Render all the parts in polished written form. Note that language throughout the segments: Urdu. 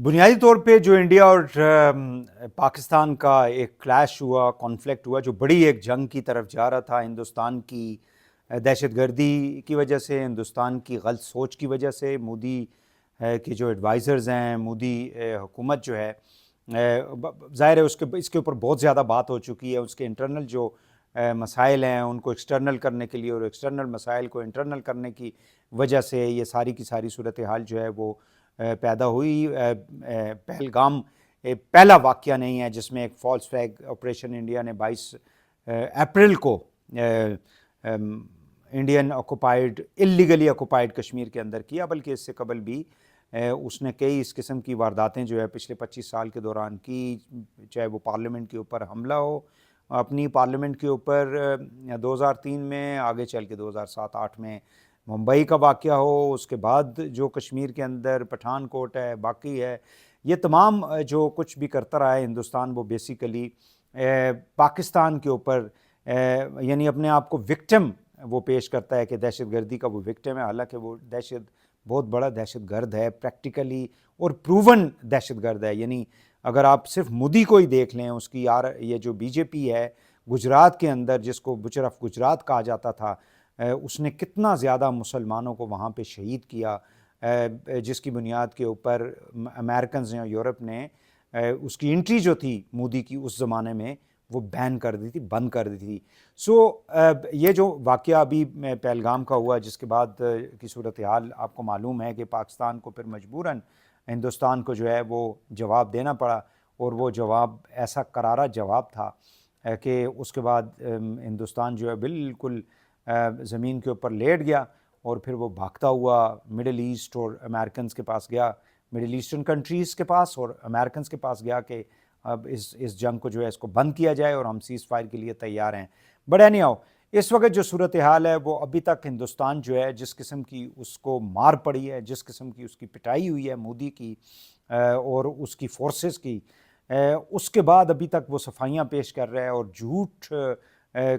بنیادی طور پہ جو انڈیا اور پاکستان کا ایک کلیش ہوا، کانفلکٹ ہوا، جو بڑی ایک جنگ کی طرف جا رہا تھا، ہندوستان کی دہشت گردی کی وجہ سے، ہندوستان کی غلط سوچ کی وجہ سے، مودی کی جو ایڈوائزرز ہیں، مودی حکومت جو ہے، ظاہر ہے اس کے اوپر بہت زیادہ بات ہو چکی ہے. اس کے انٹرنل جو مسائل ہیں ان کو ایکسٹرنل کرنے کے لیے اور ایکسٹرنل مسائل کو انٹرنل کرنے کی وجہ سے یہ ساری کی ساری صورتحال جو ہے وہ پیدا ہوئی. پہلگام پہلا واقعہ نہیں ہے جس میں ایک فالس فلیگ آپریشن انڈیا نے 22 اپریل کو انڈین آکوپائیڈ اللیگلی آکوپائیڈ کشمیر کے اندر کیا، بلکہ اس سے قبل بھی اس نے کئی اس قسم کی وارداتیں جو ہے پچھلے 25 سال کے دوران کی، چاہے وہ پارلیمنٹ کے اوپر حملہ ہو، اپنی پارلیمنٹ کے اوپر 2003 میں، آگے چل کے 2007-8 میں ممبئی کا واقعہ ہو، اس کے بعد جو کشمیر کے اندر پٹھان کوٹ ہے، باقی ہے، یہ تمام جو کچھ بھی کرتا رہا ہے ہندوستان، وہ بیسیکلی پاکستان کے اوپر یعنی اپنے آپ کو وکٹم وہ پیش کرتا ہے کہ دہشت گردی کا وہ وکٹم ہے، حالانکہ وہ بہت بڑا دہشت گرد ہے پریکٹیکلی، اور پروون دہشت گرد ہے. یعنی اگر آپ صرف مودی کو ہی دیکھ لیں، اس کی یہ جو بی جے پی ہے گجرات کے اندر، جس کو بچر آف گجرات کہا جاتا تھا، اس نے کتنا زیادہ مسلمانوں کو وہاں پہ شہید کیا، جس کی بنیاد کے اوپر امریکنز نے اور یورپ نے اس کی انٹری جو تھی مودی کی اس زمانے میں وہ بین کر دی تھی، بند کر دی تھی. یہ جو واقعہ ابھی پہلگام کا ہوا، جس کے بعد کی صورتحال آپ کو معلوم ہے کہ پاکستان کو پھر مجبوراً ہندوستان کو جو ہے وہ جواب دینا پڑا، اور وہ جواب ایسا کرارا جواب تھا کہ اس کے بعد ہندوستان جو ہے بالکل زمین کے اوپر لیٹ گیا، اور پھر وہ بھاگتا ہوا مڈل ایسٹ اور امریکنز کے پاس گیا، مڈل ایسٹرن کنٹریز کے پاس اور امریکنز کے پاس گیا کہ اب اس جنگ کو جو ہے اس کو بند کیا جائے اور ہم سیز فائر کے لیے تیار ہیں. بٹ اینی ہاؤ، اس وقت جو صورتحال ہے وہ ابھی تک ہندوستان جو ہے جس قسم کی اس کو مار پڑی ہے، جس قسم کی اس کی پٹائی ہوئی ہے مودی کی اور اس کی فورسز کی، اس کے بعد ابھی تک وہ صفائیاں پیش کر رہا ہے، اور جھوٹ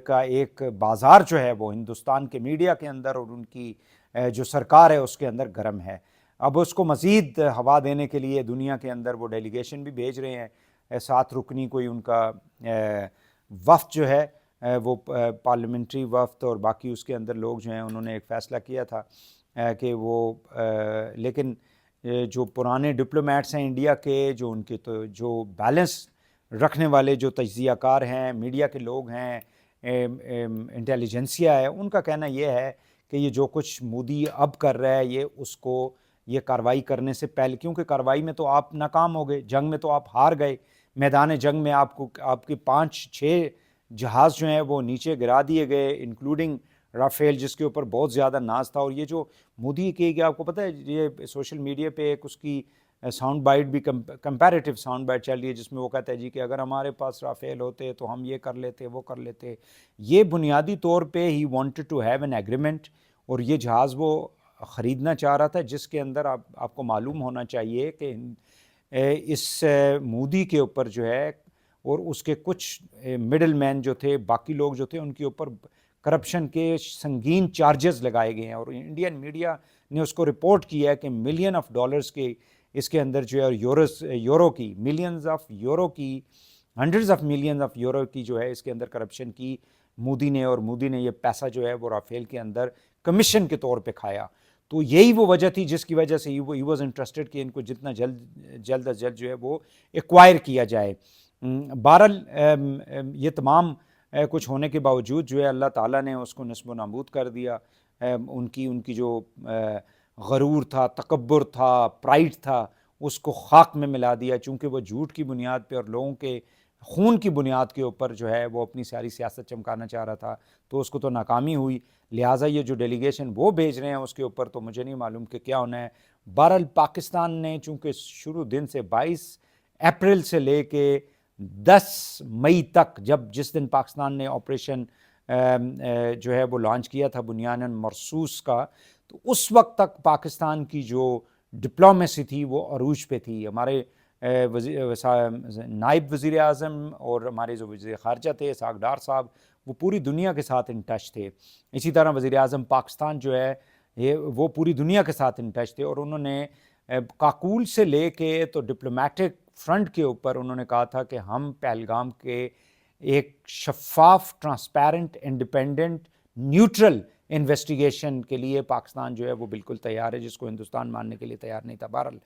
کا ایک بازار جو ہے وہ ہندوستان کے میڈیا کے اندر اور ان کی جو سرکار ہے اس کے اندر گرم ہے. اب اس کو مزید ہوا دینے کے لیے دنیا کے اندر وہ ڈیلیگیشن بھی بھیج رہے ہیں، 7 رکنی کوئی ان کا وفد جو ہے وہ پارلیمنٹری وفد، اور باقی اس کے اندر لوگ جو ہیں انہوں نے ایک فیصلہ کیا تھا کہ وہ لیکن جو پرانے ڈپلومیٹس ہیں انڈیا کے، جو ان کے تو جو بیلنس رکھنے والے جو تجزیہ کار ہیں، میڈیا کے لوگ ہیں، انٹیلیجنسیا ہے، ان کا کہنا یہ ہے کہ یہ جو کچھ مودی اب کر رہا ہے یہ کارروائی کرنے سے پہلے، کیونکہ کارروائی میں تو آپ ناکام ہو گئے، جنگ میں تو آپ ہار گئے، میدان جنگ میں آپ کے 5-6 جہاز جو ہیں وہ نیچے گرا دیے گئے، انکلوڈنگ رافیل، جس کے اوپر بہت زیادہ ناز تھا. اور یہ جو مودی کی کہ آپ کو پتہ ہے یہ سوشل میڈیا پہ ایک اس کی ساؤنڈ بائٹ بھی کمپیریٹیو ساؤنڈ بائٹ چل رہی ہے، جس میں وہ کہتا ہے جی کہ اگر ہمارے پاس رافیل ہوتے تو ہم یہ کر لیتے، وہ کر لیتے. یہ بنیادی طور پہ ہی wanted to have an agreement, اور یہ جہاز وہ خریدنا چاہ رہا تھا، جس کے اندر آپ کو معلوم ہونا چاہیے کہ اس مودی کے اوپر جو ہے اور اس کے کچھ مڈل مین جو تھے، باقی لوگ جو تھے، ان کے اوپر کرپشن کے سنگین چارجز لگائے گئے ہیں، اور انڈین میڈیا نے اس کو رپورٹ کیا ہے کہ ملین آف ڈالرز کے اس کے اندر جو ہے یورو کی ملینز آف یورو کی، hundreds of millions of euro کی جو ہے اس کے اندر کرپشن کی مودی نے، اور مودی نے یہ پیسہ جو ہے وہ رافیل کے اندر کمیشن کے طور پہ کھایا. تو یہی وہ وجہ تھی جس کی وجہ سے ہی واز انٹرسٹڈ کہ ان کو جتنا جلد از جلد جو ہے وہ ایکوائر کیا جائے. بہرحال یہ تمام کچھ ہونے کے باوجود جو ہے اللہ تعالیٰ نے اس کو نصب و نابود کر دیا. ان کی جو غرور تھا، تکبر تھا، پرائیڈ تھا، اس کو خاک میں ملا دیا، چونکہ وہ جھوٹ کی بنیاد پہ اور لوگوں کے خون کی بنیاد کے اوپر جو ہے وہ اپنی ساری سیاست چمکانا چاہ رہا تھا، تو اس کو تو ناکامی ہوئی. لہٰذا یہ جو ڈیلیگیشن وہ بھیج رہے ہیں اس کے اوپر تو مجھے نہیں معلوم کہ کیا ہونا ہے. بہرحال پاکستان نے چونکہ شروع دن سے 22 اپریل سے لے کے 10 مئی تک، جس دن پاکستان نے آپریشن جو ہے وہ لانچ کیا تھا بنیاناً مرصوص کا، تو اس وقت تک پاکستان کی جو ڈپلومیسی تھی وہ عروج پہ تھی. ہمارے نائب وزیر اعظم اور ہمارے جو وزیر خارجہ تھے اسحاق ڈار صاحب، وہ پوری دنیا کے ساتھ ان ٹچ تھے. اسی طرح وزیر اعظم پاکستان جو ہے وہ پوری دنیا کے ساتھ ان ٹچ تھے، اور انہوں نے کاکول سے لے کے تو ڈپلومیٹک فرنٹ کے اوپر انہوں نے کہا تھا کہ ہم پہلگام کے ایک شفاف، ٹرانسپیرنٹ، انڈیپینڈنٹ، نیوٹرل انویسٹیگیشن کے لیے پاکستان جو ہے وہ بالکل تیار ہے، جس کو ہندوستان ماننے کے لیے تیار نہیں تھا۔ بہرحال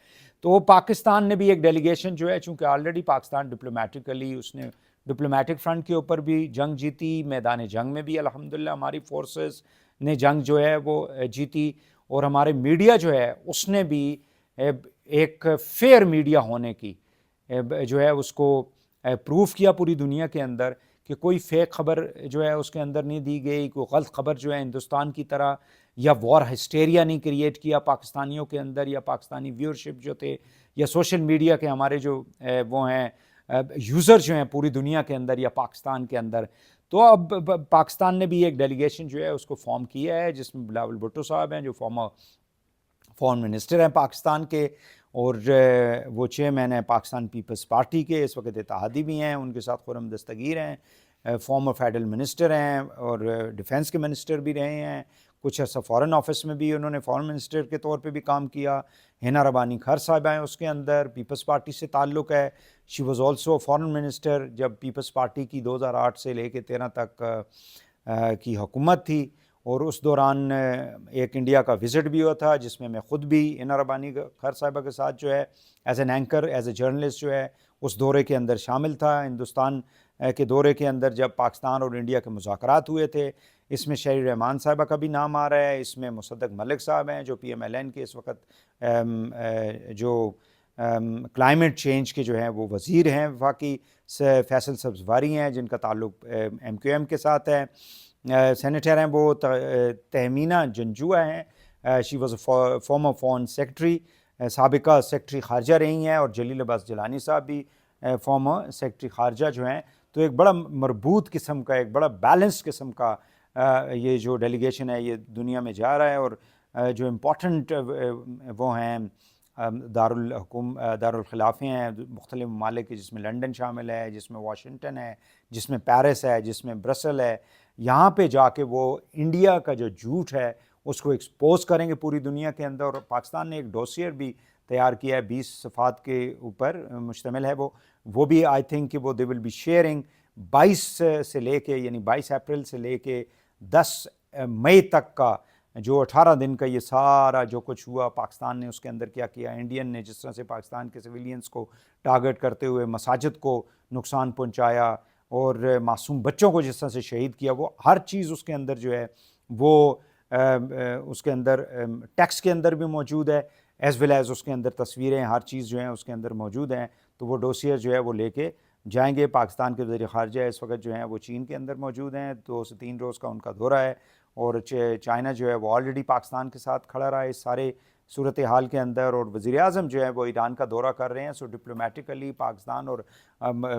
تو پاکستان نے بھی ایک ڈیلیگیشن جو ہے، چونکہ آلریڈی پاکستان ڈپلومیٹیکلی اس نے ڈپلومیٹک فرنٹ کے اوپر بھی جنگ جیتی، میدان جنگ میں بھی الحمدللہ ہماری فورسز نے جنگ جو ہے وہ جیتی، اور ہمارے میڈیا جو ہے اس نے بھی ایک فیئر میڈیا ہونے کی جو ہے اس کو پروف کیا پوری دنیا کے اندر، کہ کوئی فیک خبر جو ہے اس کے اندر نہیں دی گئی، کوئی غلط خبر جو ہے ہندوستان کی طرح، یا وار ہسٹیریا نہیں کریٹ کیا پاکستانیوں کے اندر، یا پاکستانی ویورشپ جو تھے، یا سوشل میڈیا کے ہمارے جو وہ ہیں یوزر جو ہیں پوری دنیا کے اندر یا پاکستان کے اندر۔ تو اب پاکستان نے بھی ایک ڈیلیگیشن جو ہے اس کو فارم کیا ہے، جس میں بلاول بھٹو صاحب ہیں جو فارن منسٹر ہیں پاکستان کے، اور وہ چیئرمین ہیں پاکستان پیپلز پارٹی کے، اس وقت اتحادی بھی ہیں، ان کے ساتھ خرم دستگیر ہیں، فارمر فیڈرل منسٹر ہیں، اور ڈیفنس کے منسٹر بھی رہے ہیں، کچھ عرصہ فارن آفس میں بھی انہوں نے فارن منسٹر کے طور پہ بھی کام کیا۔ ہینا ربانی خر صاحبہ ہیں اس کے اندر، پیپلز پارٹی سے تعلق ہے، she was also foreign minister جب پیپلز پارٹی کی 2008 سے لے کے 13 تک کی حکومت تھی، اور اس دوران ایک انڈیا کا وزٹ بھی ہوا تھا، جس میں خود بھی ہینا ربانی خر صاحبہ کے ساتھ جو ہے as an anchor, as a journalist جو ہے اس دورے کے اندر شامل تھا۔ ہندوستان کے دورے کے اندر جب پاکستان اور انڈیا کے مذاکرات ہوئے تھے، اس میں شہری رحمان صاحبہ کا بھی نام آ رہا ہے، اس میں مصدق ملک صاحب ہیں جو PMLN کے اس وقت جو کلائمیٹ چینج کے جو ہیں وہ وزیر ہیں وفاقی، فیصل سبزواری ہیں جن کا تعلق MQM کے ساتھ ہے، سینیٹر ہیں وہ تہمینہ جنجوعہ ہیں، she was a former foreign secretary, سابقہ سیکرٹری خارجہ رہی ہیں، اور جلیل عباس جیلانی صاحب بھی فارمر سیکرٹری خارجہ جو ہیں۔ تو ایک بڑا مربوط قسم کا، ایک بڑا بیلنس قسم کا یہ جو ڈیلیگیشن ہے یہ دنیا میں جا رہا ہے، اور جو امپورٹنٹ وہ ہیں دارالخلافے ہیں مختلف ممالک کے، جس میں لنڈن شامل ہے، جس میں واشنگٹن ہے، جس میں پیرس ہے، جس میں برسل ہے، یہاں پہ جا کے وہ انڈیا کا جو جھوٹ ہے اس کو ایکسپوز کریں گے پوری دنیا کے اندر۔ اور پاکستان نے ایک ڈوسیئر بھی تیار کیا ہے، 20 صفحات کے اوپر مشتمل ہے وہ بھی آئی تھنک کہ وہ دے ول بی شیئرنگ 22 سے لے کے، یعنی 22 اپریل سے لے کے 10 مئی تک کا جو 18 دن کا یہ سارا جو کچھ ہوا، پاکستان نے اس کے اندر کیا کیا، انڈین نے جس طرح سے پاکستان کے سویلینز کو ٹارگٹ کرتے ہوئے مساجد کو نقصان پہنچایا، اور معصوم بچوں کو جس طرح سے شہید کیا، وہ ہر چیز اس کے اندر جو ہے وہ اس کے اندر ٹیکسٹ کے اندر بھی موجود ہے، ایز ویل ایز اس کے اندر تصویریں، ہر چیز جو ہیں اس کے اندر موجود ہیں۔ تو وہ ڈوسیئر جو ہے وہ لے کے جائیں گے۔ پاکستان کے وزیر خارجہ اس وقت جو ہیں وہ چین کے اندر موجود ہیں، 2 سے 3 روز کا ان کا دورہ ہے، اور چائنا جو ہے وہ آلریڈی پاکستان کے ساتھ کھڑا رہا ہے اس سارے صورتحال کے اندر، اور وزیر اعظم جو ہے وہ ایران کا دورہ کر رہے ہیں۔ سو ڈپلومیٹیکلی پاکستان، اور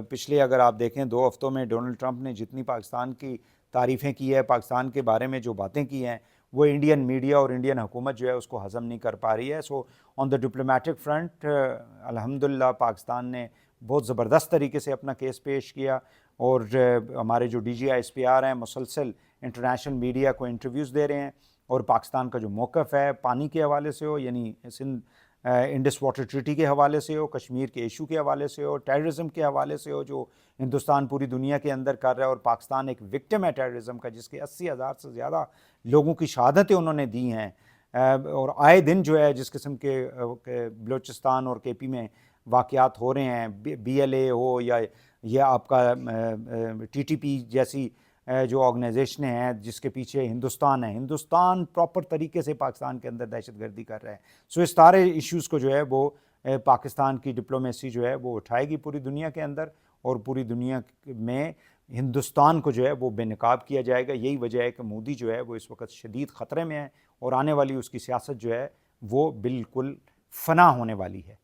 پچھلے اگر آپ دیکھیں 2 ہفتوں میں ڈونلڈ ٹرمپ نے جتنی پاکستان کی تعریفیں کی ہے، پاکستان کے بارے میں جو باتیں کی ہیں، وہ انڈین میڈیا اور انڈین حکومت جو ہے اس کو ہضم نہیں کر پا رہی ہے۔ سو آن دا ڈپلومیٹک فرنٹ الحمدللہ پاکستان نے بہت زبردست طریقے سے اپنا کیس پیش کیا، اور ہمارے جو DGI SPR ہیں مسلسل انٹرنیشنل میڈیا کو انٹرویوز دے رہے ہیں، اور پاکستان کا جو موقف ہے پانی کے حوالے سے ہو، یعنی انڈس واٹر ٹریٹی کے حوالے سے ہو، کشمیر کے ایشو کے حوالے سے ہو، ٹیررزم کے حوالے سے ہو جو ہندوستان پوری دنیا کے اندر کر رہا ہے، اور پاکستان ایک وکٹم ہے ٹیررزم کا، جس کے 80,000 سے زیادہ لوگوں کی شہادتیں انہوں نے دی ہیں، اور آئے دن جو ہے جس قسم کے بلوچستان اور KP میں واقعات ہو رہے ہیں، BLA ہو یا آپ کا TTP جیسی جو آرگنائزیشنیں ہیں جس کے پیچھے ہندوستان ہے، ہندوستان پراپر طریقے سے پاکستان کے اندر دہشت گردی کر رہا ہے۔ سو اس سارے ایشوز کو جو ہے وہ پاکستان کی ڈپلومیسی جو ہے وہ اٹھائے گی پوری دنیا کے اندر، اور پوری دنیا میں ہندوستان کو جو ہے وہ بے نقاب کیا جائے گا۔ یہی وجہ ہے کہ مودی جو ہے وہ اس وقت شدید خطرے میں ہے، اور آنے والی اس کی سیاست جو ہے وہ بالکل فنا ہونے والی ہے۔